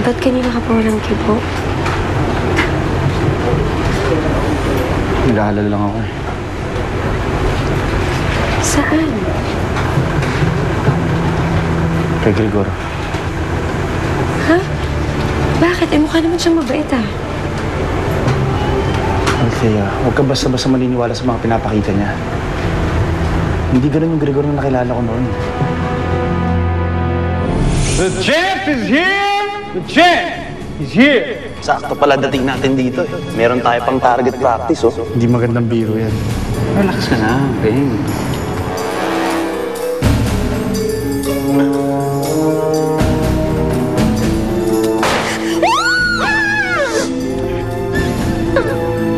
Ba't kanina ka pa walang kibo? Nag-aalala lang ako eh. Saan? Kay Grigor. Ha? Bakit? Mukha naman siyang mabait ah. Althea, huwag ka basta-basta maniniwala sa mga pinapakita niya. Hindi ganun yung Grigor na nakilala ko noon. The champ is here! The champ is here! Sakto pala dating natin dito eh. Meron tayo pang target practice, oh. Hindi magandang biro yan. Relax ka na, Ben.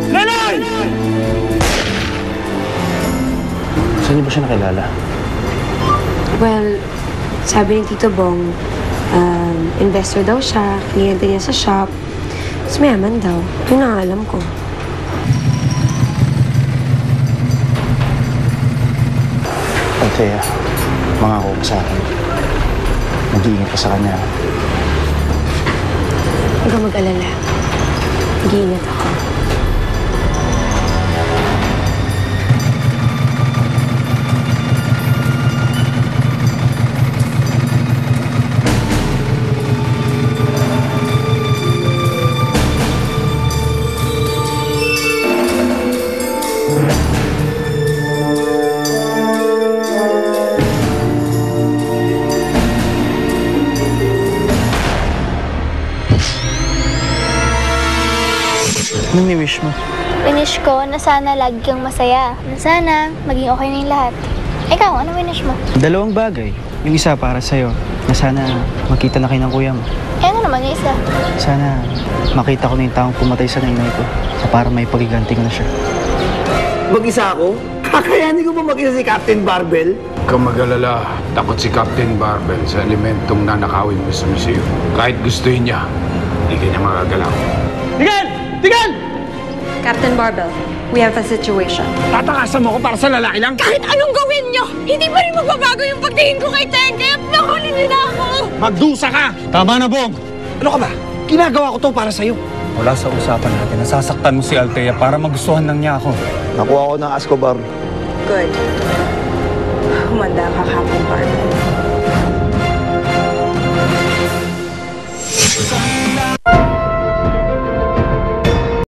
Nanay! Saan niyo ba siya nakilala? Well, sabi ni Tito Bong, investor daw siya, kliyente niya sa shop. Mas mayaman daw. Yun ang alam ko. Althea, mangako ka sa akin. Mag-iingat ka sa kanya. Huwag kang mag-alala. Mag-iingat ako. Anong ni-wish mo? Winish ko na sana lagi kang masaya. Na sana maging okay na yung lahat. Ikaw, ano winish mo? Dalawang bagay. Yung isa para sa'yo, na sana makita na kayo ng kuya mo. Eh, ano naman yung isa? Sana makita ko na yung taong pumatay sa nanay ko na para may pagiganti ko na siya. Mag-isa ako? Kakayanin ko ba mag-isa si Captain Barbell? Huwag kang mag-alala. Takot si Captain Barbell sa elementong nanakawin mo sa museum. Kahit gustuhin niya, hindi kanya magagalaw. Tigan! Tigan! Captain Barbell, we have a situation. Tatakasan mo ko para sa lalaki lang? Kahit anong gawin nyo, hindi pa rin magbabago yung pagtingin ko kay Tenkep. Nahuli nila ako! Magdusa ka! Tama na, Bong! Ano ka ba? Ginagawa ko to para sa'yo. Wala sa usapan natin. Nasasaktan mo si Althea para magustuhan lang niya ako. Nakuha ko ng Escobar. Good. Humanda ka, Captain Barbell.